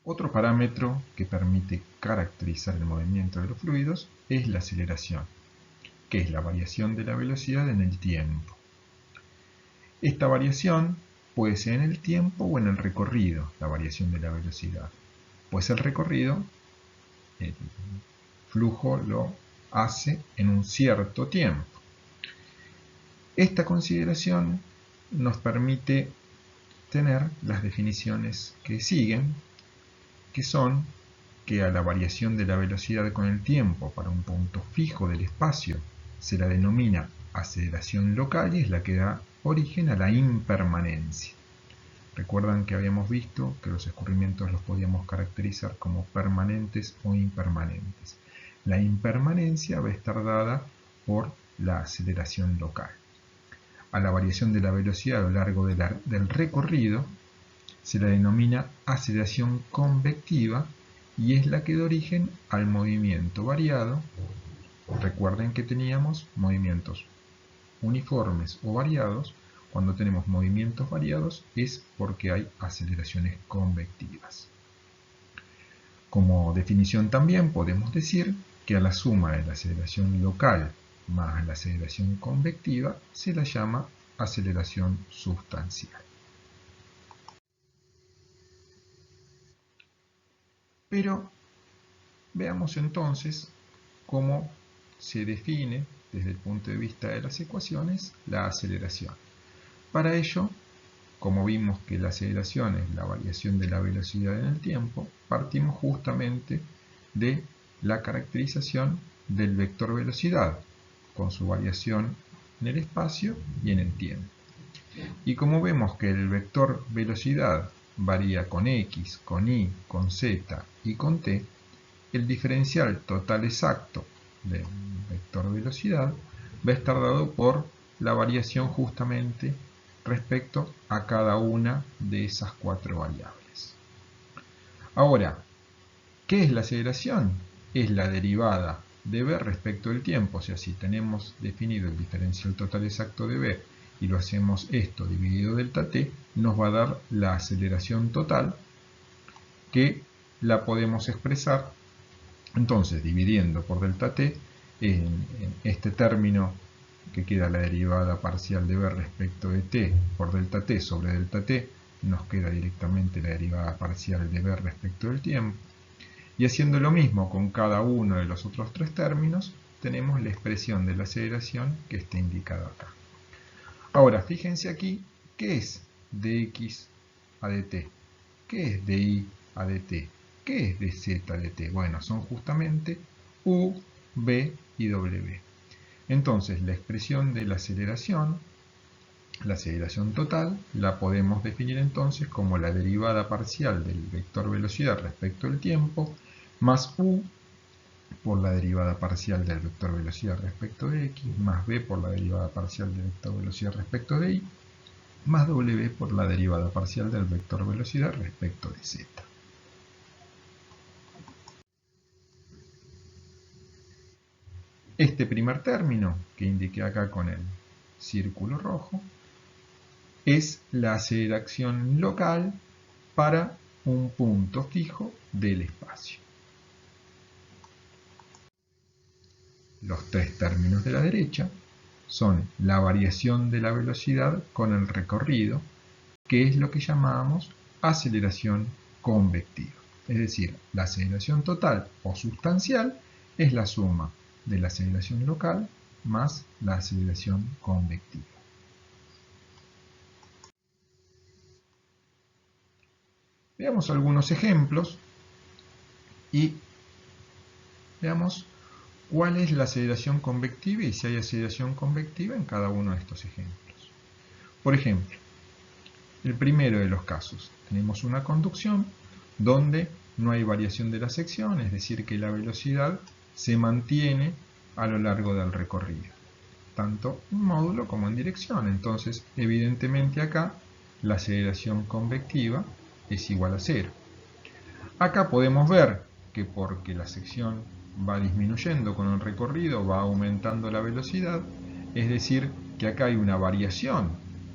Otro parámetro que permite caracterizar el movimiento de los fluidos es la aceleración, que es la variación de la velocidad en el tiempo. Esta variación puede ser en el tiempo o en el recorrido, la variación de la velocidad. Pues el recorrido, el flujo lo hace en un cierto tiempo. Esta consideración nos permite tener las definiciones que siguen, que son que a la variación de la velocidad con el tiempo para un punto fijo del espacio se la denomina aceleración local y es la que da origen a la impermanencia. Recuerdan que habíamos visto que los escurrimientos los podíamos caracterizar como permanentes o impermanentes. La impermanencia va a estar dada por la aceleración local. A la variación de la velocidad a lo largo del recorrido se la denomina aceleración convectiva y es la que da origen al movimiento variado. Recuerden que teníamos movimientos uniformes o variados. Cuando tenemos movimientos variados es porque hay aceleraciones convectivas. Como definición también podemos decir que a la suma de la aceleración local más la aceleración convectiva se la llama aceleración sustancial. Pero veamos entonces cómo se define desde el punto de vista de las ecuaciones la aceleración. Para ello, como vimos que la aceleración es la variación de la velocidad en el tiempo, partimos justamente de la caracterización del vector velocidad, con su variación en el espacio y en el tiempo. Y como vemos que el vector velocidad varía con x, con y, con z y con t, el diferencial total exacto del vector velocidad va a estar dado por la variación justamente respecto a cada una de esas cuatro variables. Ahora, ¿qué es la aceleración? Es la derivada de v respecto del tiempo. O sea, si tenemos definido el diferencial total exacto de v y lo hacemos esto dividido delta t, nos va a dar la aceleración total, que la podemos expresar entonces dividiendo por delta t en este término que queda la derivada parcial de v respecto de t por delta t sobre delta t, nos queda directamente la derivada parcial de v respecto del tiempo. Y haciendo lo mismo con cada uno de los otros tres términos, tenemos la expresión de la aceleración que está indicada acá. Ahora, fíjense aquí, ¿qué es dx a dt? ¿Qué es dy a dt? ¿Qué es dz a dt? Bueno, son justamente u, v y w. Entonces, la expresión de la aceleración total, la podemos definir entonces como la derivada parcial del vector velocidad respecto al tiempo, más u por la derivada parcial del vector velocidad respecto de x, más v por la derivada parcial del vector velocidad respecto de y, más w por la derivada parcial del vector velocidad respecto de z. Este primer término, que indiqué acá con el círculo rojo, es la aceleración local para un punto fijo del espacio. Los tres términos de la derecha son la variación de la velocidad con el recorrido, que es lo que llamamos aceleración convectiva. Es decir, la aceleración total o sustancial es la suma de la aceleración local más la aceleración convectiva. Veamos algunos ejemplos y veamos cuál es la aceleración convectiva y si hay aceleración convectiva en cada uno de estos ejemplos. Por ejemplo, el primero de los casos, tenemos una conducción donde no hay variación de la sección, es decir, que la velocidad se mantiene a lo largo del recorrido, tanto en módulo como en dirección. Entonces, evidentemente acá la aceleración convectiva es igual a 0. Acá podemos ver que porque la sección va disminuyendo con el recorrido, va aumentando la velocidad, es decir, que acá hay una variación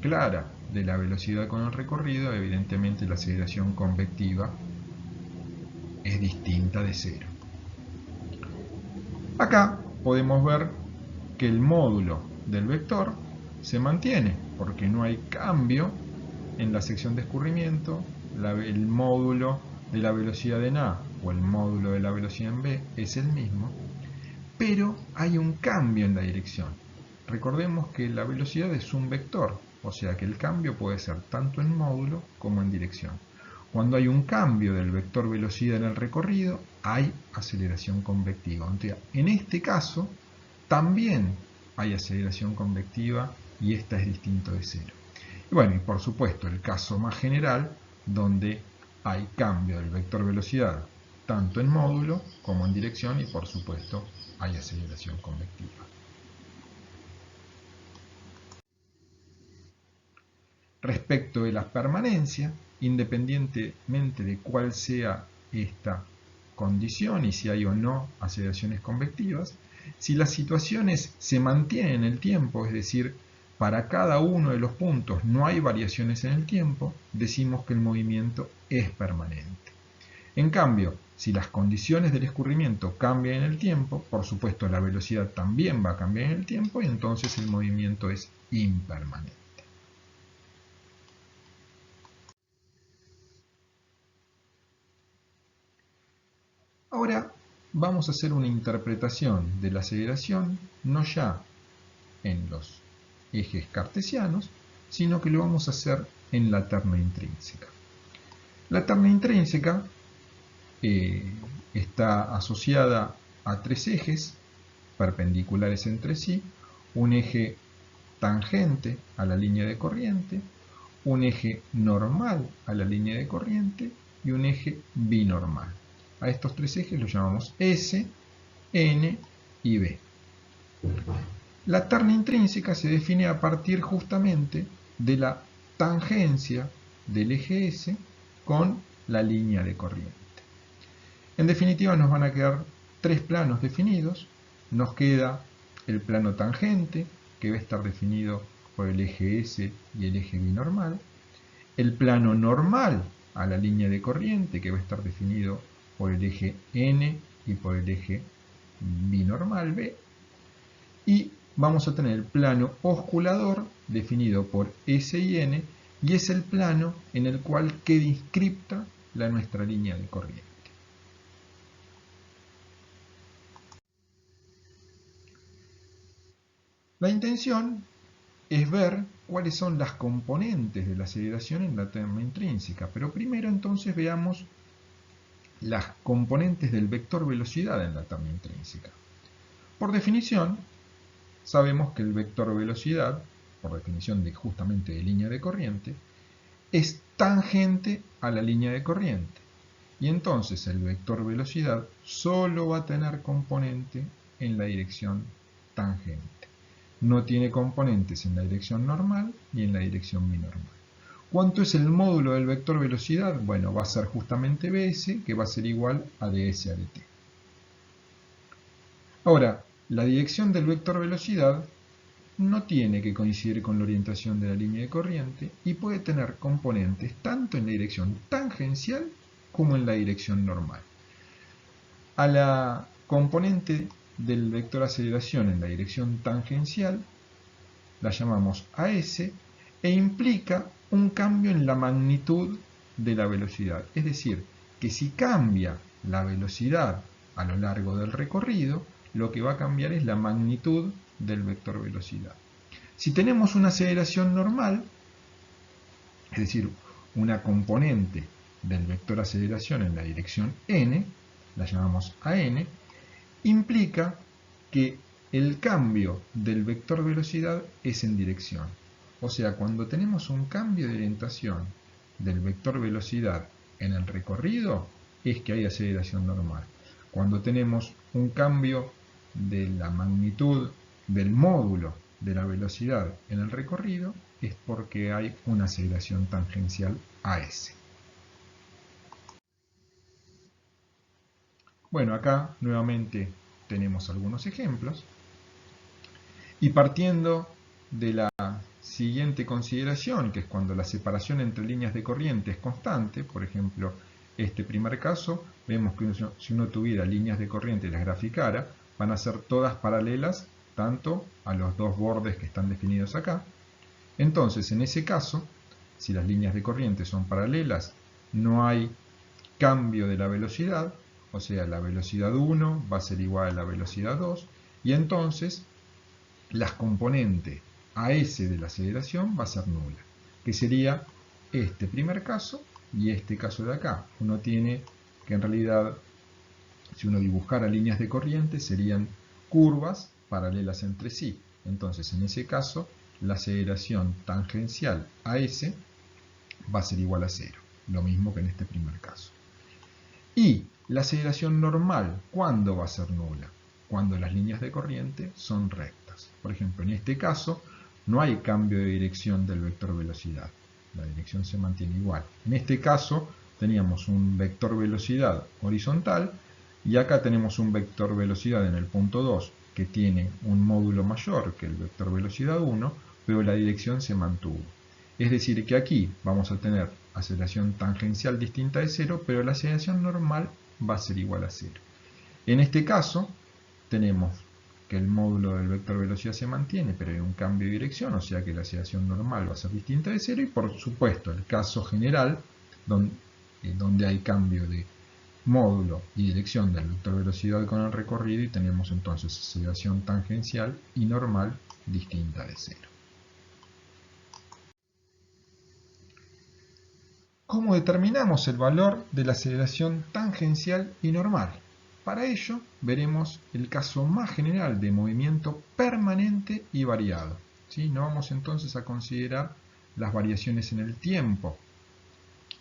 clara de la velocidad con el recorrido, evidentemente la aceleración convectiva es distinta de 0. Acá podemos ver que el módulo del vector se mantiene porque no hay cambio en la sección de escurrimiento. El módulo de la velocidad en A o el módulo de la velocidad en B es el mismo, pero hay un cambio en la dirección. Recordemos que la velocidad es un vector, o sea que el cambio puede ser tanto en módulo como en dirección. Cuando hay un cambio del vector velocidad en el recorrido, hay aceleración convectiva. En este caso, también hay aceleración convectiva y esta es distinto de 0. Y bueno, y por supuesto, el caso más general, donde hay cambio del vector velocidad tanto en módulo como en dirección y por supuesto hay aceleración convectiva. Respecto de la permanencia, independientemente de cuál sea esta condición y si hay o no aceleraciones convectivas, si las situaciones se mantienen en el tiempo, es decir, para cada uno de los puntos no hay variaciones en el tiempo, decimos que el movimiento es permanente. En cambio, si las condiciones del escurrimiento cambian en el tiempo, por supuesto la velocidad también va a cambiar en el tiempo y entonces el movimiento es impermanente. Ahora vamos a hacer una interpretación de la aceleración, no ya en los ejes cartesianos, sino que lo vamos a hacer en la terna intrínseca. La terna intrínseca está asociada a tres ejes perpendiculares entre sí, un eje tangente a la línea de corriente, un eje normal a la línea de corriente y un eje binormal. A estos tres ejes los llamamos S, N y B. La terna intrínseca se define a partir justamente de la tangencia del eje S con la línea de corriente. En definitiva nos van a quedar tres planos definidos. Nos queda el plano tangente, que va a estar definido por el eje S y el eje binormal. El plano normal a la línea de corriente, que va a estar definido por el eje N y por el eje binormal B. Y vamos a tener el plano osculador definido por S y N, y es el plano en el cual queda inscripta nuestra línea de corriente. La intención es ver cuáles son las componentes de la aceleración en la terna intrínseca, pero primero entonces veamos las componentes del vector velocidad en la terna intrínseca. Por definición, sabemos que el vector velocidad, por definición justamente de línea de corriente, es tangente a la línea de corriente. Y entonces el vector velocidad solo va a tener componente en la dirección tangente. No tiene componentes en la dirección normal ni en la dirección binormal. ¿Cuánto es el módulo del vector velocidad? Bueno, va a ser justamente bs, que va a ser igual a ds a dt. Ahora, la dirección del vector velocidad no tiene que coincidir con la orientación de la línea de corriente y puede tener componentes tanto en la dirección tangencial como en la dirección normal. A la componente del vector aceleración en la dirección tangencial la llamamos AS e implica un cambio en la magnitud de la velocidad. Es decir, que si cambia la velocidad a lo largo del recorrido, lo que va a cambiar es la magnitud del vector velocidad. Si tenemos una aceleración normal, es decir, una componente del vector aceleración en la dirección n, la llamamos AN, implica que el cambio del vector velocidad es en dirección. O sea, cuando tenemos un cambio de orientación del vector velocidad en el recorrido, es que hay aceleración normal. Cuando tenemos un cambio de la magnitud del módulo de la velocidad en el recorrido, es porque hay una aceleración tangencial a S. Bueno, acá nuevamente tenemos algunos ejemplos. Y partiendo de la siguiente consideración, que es cuando la separación entre líneas de corriente es constante, por ejemplo, este primer caso, vemos que si uno tuviera líneas de corriente y las graficara, van a ser todas paralelas tanto a los dos bordes que están definidos acá. Entonces, en ese caso, si las líneas de corriente son paralelas, no hay cambio de la velocidad, o sea, la velocidad 1 va a ser igual a la velocidad 2, y entonces la componente AS de la aceleración va a ser nula, que sería este primer caso y este caso de acá. Uno tiene que en realidad, si uno dibujara líneas de corriente, serían curvas paralelas entre sí. Entonces, en ese caso, la aceleración tangencial a S va a ser igual a 0. Lo mismo que en este primer caso. Y la aceleración normal, ¿cuándo va a ser nula? Cuando las líneas de corriente son rectas. Por ejemplo, en este caso, no hay cambio de dirección del vector velocidad. La dirección se mantiene igual. En este caso, teníamos un vector velocidad horizontal y acá tenemos un vector velocidad en el punto 2 que tiene un módulo mayor que el vector velocidad 1, pero la dirección se mantuvo. Es decir, que aquí vamos a tener aceleración tangencial distinta de 0, pero la aceleración normal va a ser igual a 0. En este caso, tenemos que el módulo del vector velocidad se mantiene, pero hay un cambio de dirección, o sea que la aceleración normal va a ser distinta de 0, y por supuesto el caso general, donde hay cambio de módulo y dirección del vector velocidad con el recorrido, y tenemos entonces aceleración tangencial y normal distinta de 0. ¿Cómo determinamos el valor de la aceleración tangencial y normal? Para ello, veremos el caso más general de movimiento permanente y variado. ¿Sí? No vamos entonces a considerar las variaciones en el tiempo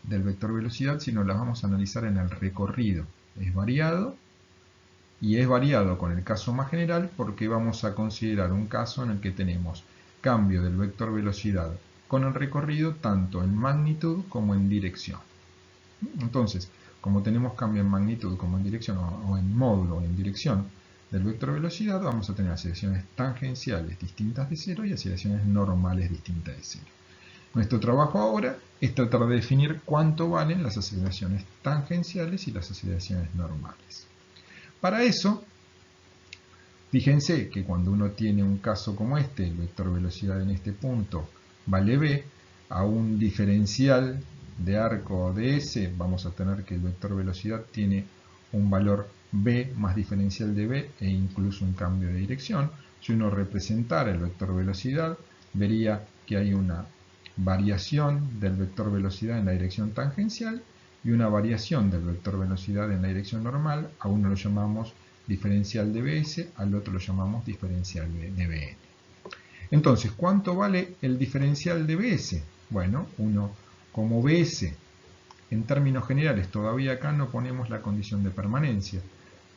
del vector velocidad, sino las vamos a analizar en el recorrido. Es variado, y es variado con el caso más general porque vamos a considerar un caso en el que tenemos cambio del vector velocidad con el recorrido tanto en magnitud como en dirección. Entonces, como tenemos cambio en magnitud como en dirección, o en módulo o en dirección del vector velocidad, vamos a tener aceleraciones tangenciales distintas de 0 y aceleraciones normales distintas de 0. Nuestro trabajo ahora es tratar de definir cuánto valen las aceleraciones tangenciales y las aceleraciones normales. Para eso, fíjense que cuando uno tiene un caso como este, el vector velocidad en este punto vale b, a un diferencial de arco de S, vamos a tener que el vector velocidad tiene un valor b más diferencial de b e incluso un cambio de dirección. Si uno representara el vector velocidad, vería que hay una variación del vector velocidad en la dirección tangencial y una variación del vector velocidad en la dirección normal. A uno lo llamamos diferencial de bs, al otro lo llamamos diferencial de bn. Entonces, ¿cuánto vale el diferencial de bs? Bueno, uno como bs, en términos generales, todavía acá no ponemos la condición de permanencia.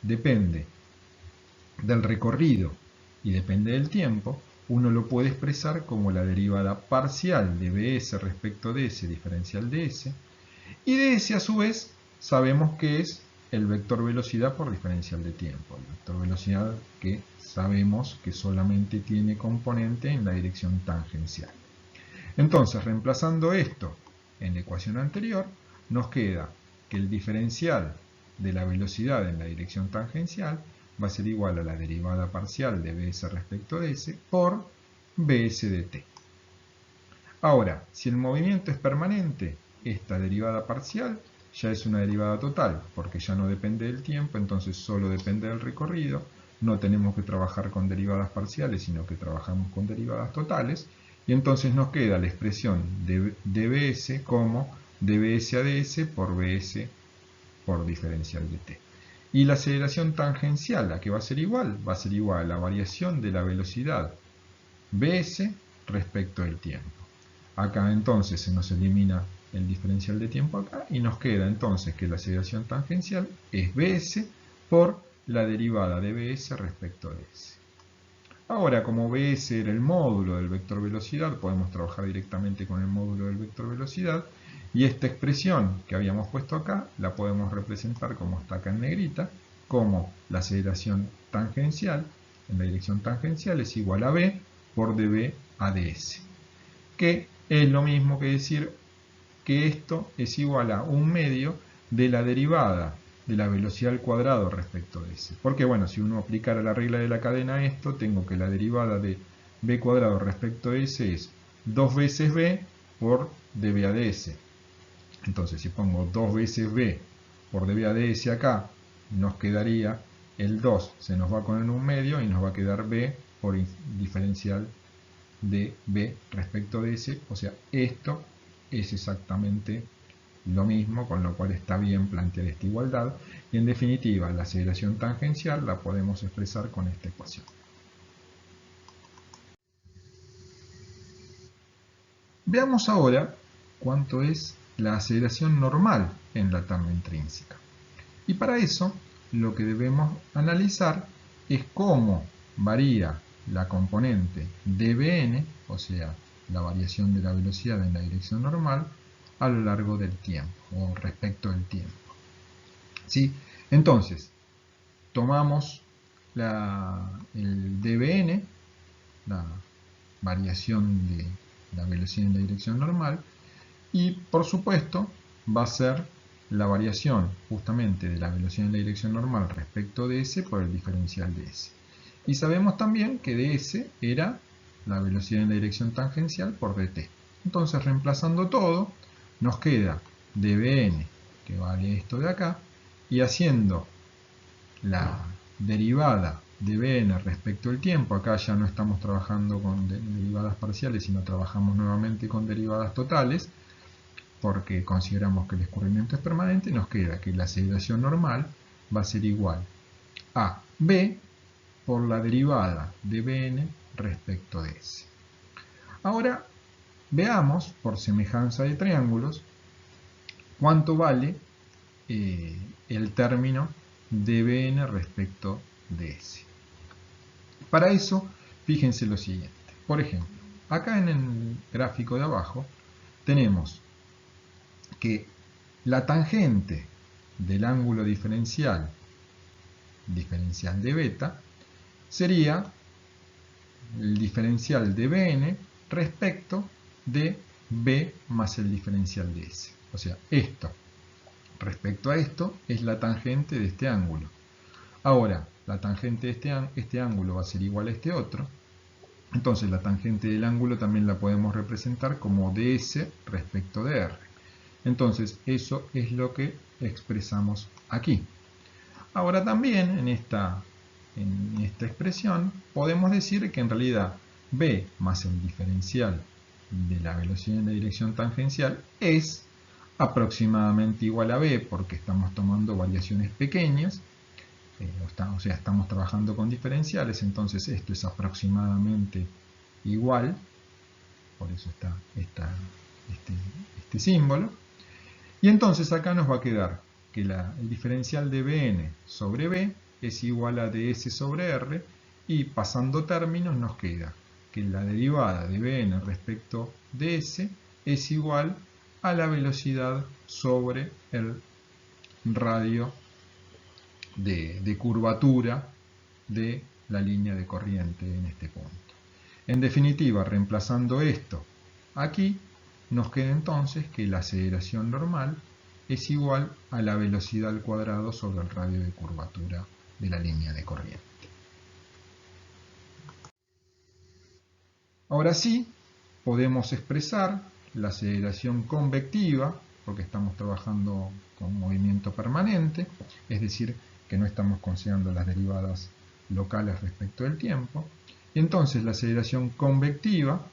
Depende del recorrido y depende del tiempo. Uno lo puede expresar como la derivada parcial de bs respecto de s diferencial de s. Y de ese, a su vez, sabemos que es el vector velocidad por diferencial de tiempo. El vector velocidad que sabemos que solamente tiene componente en la dirección tangencial. Entonces, reemplazando esto en la ecuación anterior, nos queda que el diferencial de la velocidad en la dirección tangencial va a ser igual a la derivada parcial de bs respecto de s por bs de t. Ahora, si el movimiento es permanente, esta derivada parcial ya es una derivada total, porque ya no depende del tiempo, entonces solo depende del recorrido. No tenemos que trabajar con derivadas parciales, sino que trabajamos con derivadas totales. Y entonces nos queda la expresión de dbs como dbs a ds por bs por diferencial de t. Y la aceleración tangencial, ¿a qué va a ser igual? Va a ser igual a la variación de la velocidad bs respecto del tiempo. Acá entonces se nos elimina el diferencial de tiempo acá y nos queda entonces que la aceleración tangencial es bs por la derivada de bs respecto de s. Ahora, como bs era el módulo del vector velocidad, podemos trabajar directamente con el módulo del vector velocidad, y esta expresión que habíamos puesto acá la podemos representar como está acá en negrita, como la aceleración tangencial en la dirección tangencial es igual a b por db a ds, que es lo mismo que decir que esto es igual a 1 medio de la derivada de la velocidad al cuadrado respecto de s. Porque bueno, si uno aplicara la regla de la cadena a esto, tengo que la derivada de b cuadrado respecto de s es 2 veces b por dv a ds. Entonces, si pongo 2 veces b por dv a ds acá, nos quedaría el 2, se nos va con el 1 medio y nos va a quedar b por diferencial de b respecto de s. O sea, esto es exactamente lo mismo, con lo cual está bien plantear esta igualdad. Y en definitiva, la aceleración tangencial la podemos expresar con esta ecuación. Veamos ahora cuánto es la aceleración normal en la termo intrínseca. Y para eso, lo que debemos analizar es cómo varía la componente dBn, o sea, la variación de la velocidad en la dirección normal, a lo largo del tiempo, o respecto del tiempo. ¿Sí? Entonces, tomamos el dBn, la variación de la velocidad en la dirección normal, y por supuesto va a ser la variación justamente de la velocidad en la dirección normal respecto de s por el diferencial de s. Y sabemos también que ds era la velocidad en la dirección tangencial por dt. Entonces, reemplazando todo, nos queda dBn, que vale esto de acá, y haciendo la derivada dBn respecto al tiempo, acá ya no estamos trabajando con derivadas parciales, sino trabajamos nuevamente con derivadas totales, porque consideramos que el escurrimiento es permanente, nos queda que la aceleración normal va a ser igual a b por la derivada de Bn respecto de s. Ahora veamos, por semejanza de triángulos, cuánto vale el término de Bn respecto de s. Para eso, fíjense lo siguiente. Por ejemplo, acá en el gráfico de abajo tenemos que la tangente del ángulo diferencial de beta sería el diferencial de Bn respecto de B más el diferencial de S. O sea, esto respecto a esto es la tangente de este ángulo. Ahora, la tangente de este ángulo va a ser igual a este otro. Entonces la tangente del ángulo también la podemos representar como ds respecto de r. Entonces eso es lo que expresamos aquí. Ahora también en esta expresión podemos decir que en realidad b más el diferencial de la velocidad en la dirección tangencial es aproximadamente igual a b, porque estamos tomando variaciones pequeñas, o sea, estamos trabajando con diferenciales, entonces esto es aproximadamente igual, por eso está este símbolo. Y entonces acá nos va a quedar que el diferencial de Bn sobre B es igual a ds sobre r, y pasando términos nos queda que la derivada de Bn respecto de s es igual a la velocidad sobre el radio de curvatura de la línea de corriente en este punto. En definitiva, reemplazando esto aquí, nos queda entonces que la aceleración normal es igual a la velocidad al cuadrado sobre el radio de curvatura de la línea de corriente. Ahora sí, podemos expresar la aceleración convectiva, porque estamos trabajando con movimiento permanente, es decir, que no estamos considerando las derivadas locales respecto del tiempo. Y entonces la aceleración convectiva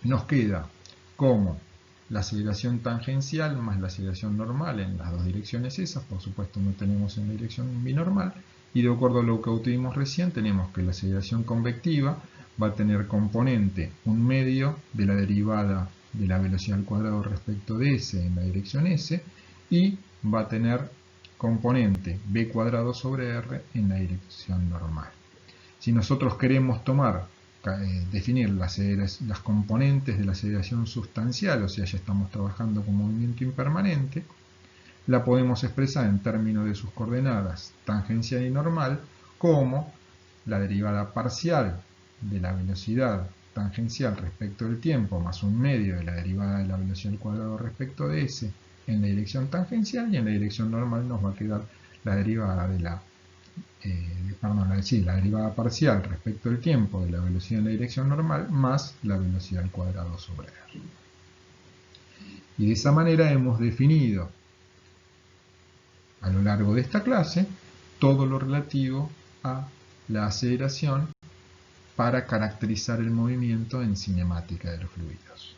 nos queda como la aceleración tangencial más la aceleración normal en las dos direcciones esas, por supuesto no tenemos en la dirección binormal, y de acuerdo a lo que obtuvimos recién, tenemos que la aceleración convectiva va a tener componente 1 medio de la derivada de la velocidad al cuadrado respecto de s en la dirección s, y va a tener componente b cuadrado sobre r en la dirección normal. Si nosotros queremos definir las componentes de la aceleración sustancial, o sea, ya estamos trabajando con movimiento impermanente, la podemos expresar en términos de sus coordenadas tangencial y normal como la derivada parcial de la velocidad tangencial respecto del tiempo más 1 medio de la derivada de la velocidad al cuadrado respecto de s en la dirección tangencial y en la dirección normal nos va a quedar la derivada de la derivada parcial respecto al tiempo de la velocidad en la dirección normal más la velocidad al cuadrado sobre r. Y de esa manera hemos definido a lo largo de esta clase todo lo relativo a la aceleración para caracterizar el movimiento en cinemática de los fluidos.